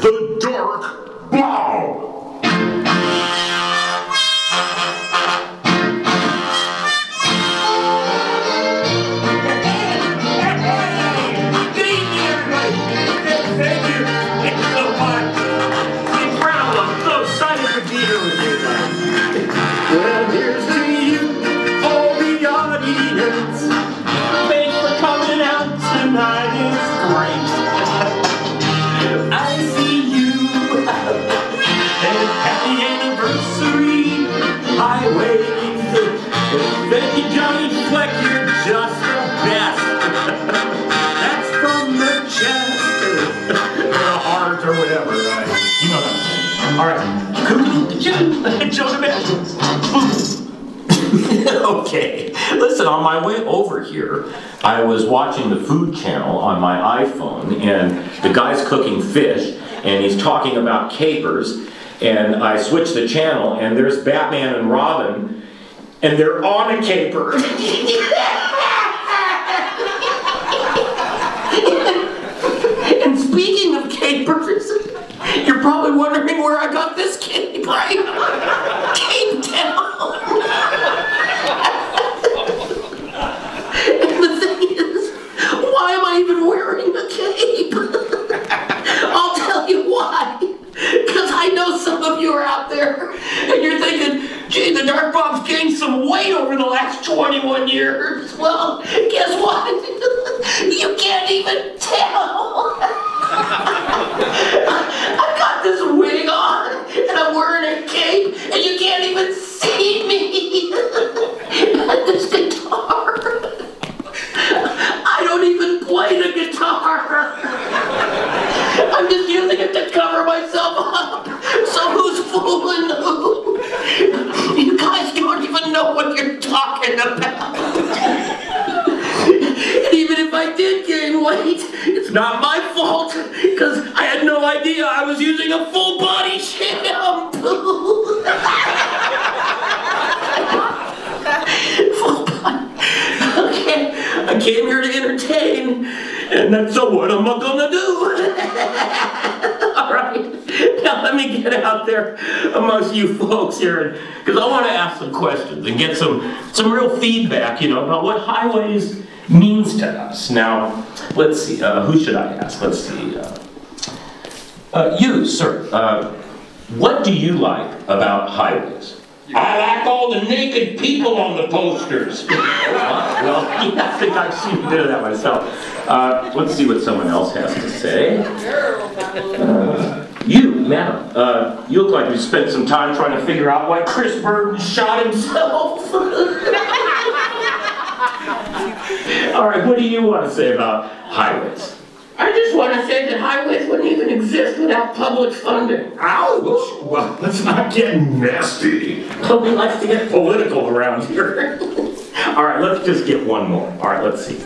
the Dark Bomb. Well, here's to you, all the audience. Thanks for coming out tonight, it's great. I see you, and happy anniversary, highway. Thank you, Johnny Fleck, you're just the best. That's from the chest, or the heart, or whatever, right? You know what I'm saying. All right. Okay, listen, on my way over here, I was watching the Food Channel on my iPhone, and the guy's cooking fish, and he's talking about capers, and I switched the channel, and there's Batman and Robin, and they're on a caper. And speaking of capers, you're probably wondering where I got this cape, right? Cape Town. And the thing is, why am I even wearing a cape? I'll tell you why. Because I know some of you are out there, and you're thinking, gee, the Dark Bomb's gained some weight over the last 21 years. Well, guess what? You can't even tell. I've got this wig on, and I'm wearing a cape, and you can't even see me. And this guitar, I don't even play the guitar. I'm just using it to cover myself up. So who's fooling who? You guys don't even know what you're talking about. And even if I did gain weight, it's not my fault, because I had no idea I was using a full body shampoo. Full body. Okay, I came here to entertain, and that's what I'm gonna do. Alright, now let me get out there amongst you folks here, because I want to ask some questions and get some real feedback, you know, about what highways means to us. Now, let's see, who should I ask? Let's see, you, sir, what do you like about highways? I like all the naked people on the posters. Well, I think I've seen a bit of that myself. Let's see what someone else has to say. You, madam, you look like you spent some time trying to figure out why Chris Burton shot himself. All right, what do you want to say about highways? I just want to say that highways wouldn't even exist without public funding. Ouch! Well, let's not get nasty. Nobody likes to get political around here. All right, let's just get one more. All right, let's see.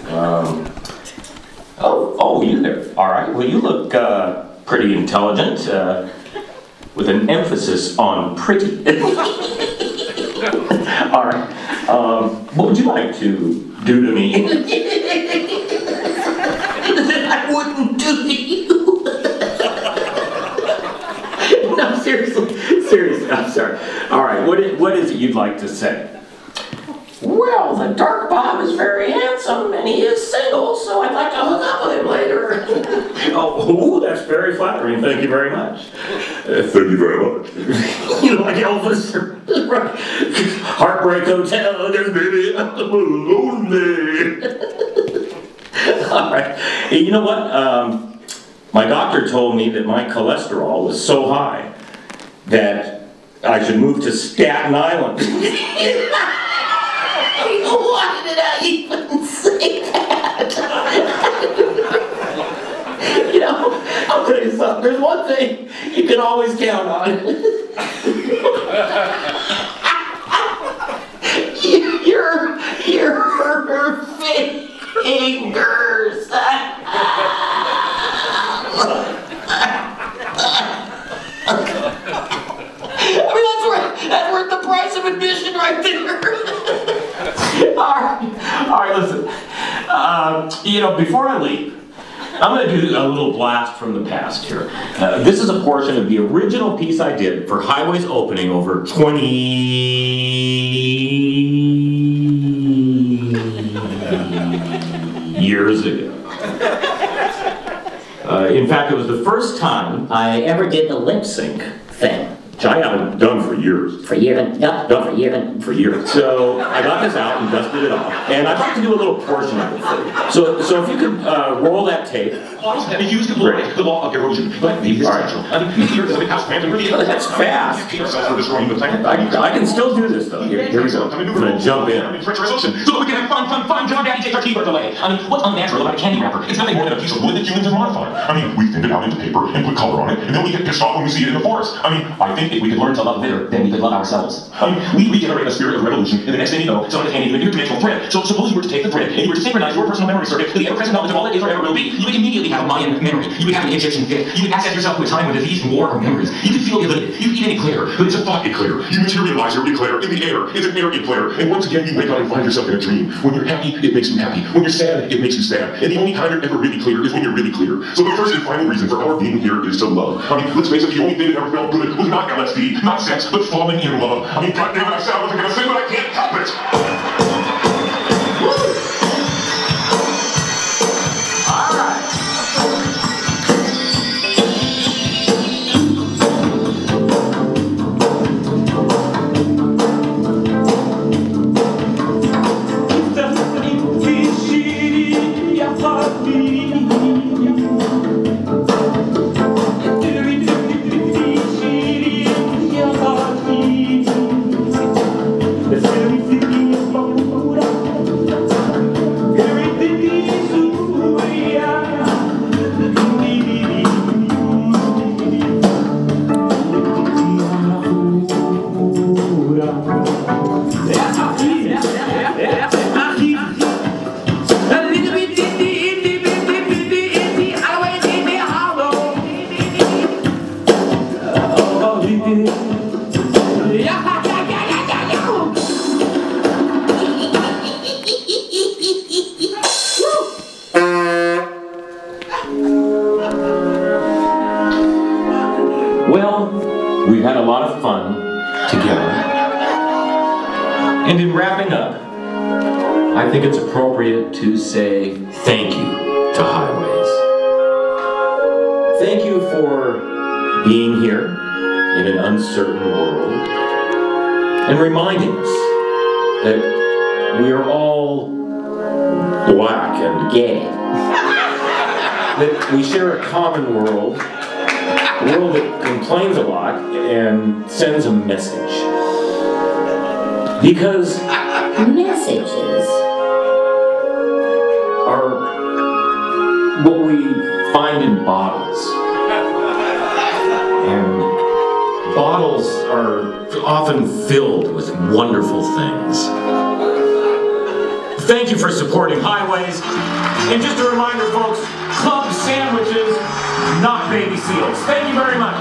Oh, you there. All right, well, you look pretty intelligent, with an emphasis on pretty. All right, what would you like to do to me? That I wouldn't do to you. No, seriously, I'm sorry. All right, what is it you'd like to say? Well, the Dark Bomb is very handsome, and he is single, so I'd like to hook up with him later. Oh, that's very flattering. Thank you very much. Thank you very much. You know, like Elvis, right? Heartbreak Hotel, there's baby, I'm lonely. All right. Hey, you know what? My doctor told me that my cholesterol was so high that I should move to Staten Island. Why did I even say that? You know, I'll tell you something. There's one thing you can always count on. Your fingers. I mean, that's worth the price of admission right there. All right, listen. You know, before I leave, I'm going to do a little blast from the past here. This is a portion of the original piece I did for Highway's opening over 20 years ago. In fact, it was the first time I ever did the lip sync thing. Which I haven't done for years. For years? No, Done for years. For years. So I got this out and dusted it off, and I'd like to do a little portion of it for you. So if you could roll that tape. That is used to avoid the law of erosion, but maybe this is natural. That's fast. I can still do this though. Here we go. I'm gonna jump in. So that we can have fun. John Daddy takes our keyboard delay. I mean, what's unnatural about a candy wrapper? It's nothing more than a piece of wood that humans have modified. I mean, we thinned it out into paper and put color on it, and then we get pissed off when we see it in the forest. I mean, I think if we could learn to love litter, then we could love ourselves. I mean, we regenerate a spirit of revolution, and the next thing you know, someone is handing you a interdimensional thread. So suppose you were to take the thread, and you were to synchronize your personal memory circuit to the ever-present knowledge of all that is or ever will be. You would immediately have a Mayan memory. You would have an Egyptian fit. You would access yourself to a time when disease and war are memories. You could feel elated. You could even eclair. But it's a thought eclair. You materialize your eclair in the air. It's an air eclair. And once again, you wake up and find yourself in a dream. When you're happy, it makes you happy. When you're sad, it makes you sad. And the only time you're ever really clear is when you're really clear. So the first and final reason for our being here is to love. I mean, let's face it, the only thing that ever felt good was not LSD, not sex, but falling in love. I mean, goddammit, I said I wasn't gonna sing, but I can't help it. Well, we've had a lot of fun together. And in wrapping up, I think it's appropriate to say thank you to Highways. Thank you for being here in an uncertain world and reminding us that we are all black and gay. That we share a common world. A world that complains a lot and sends a message. Because Messages. are what we find in bottles. And bottles are often filled with wonderful things. Thank you for supporting Highways. And just a reminder, folks, club sandwiches, not baby seals. Thank you very much.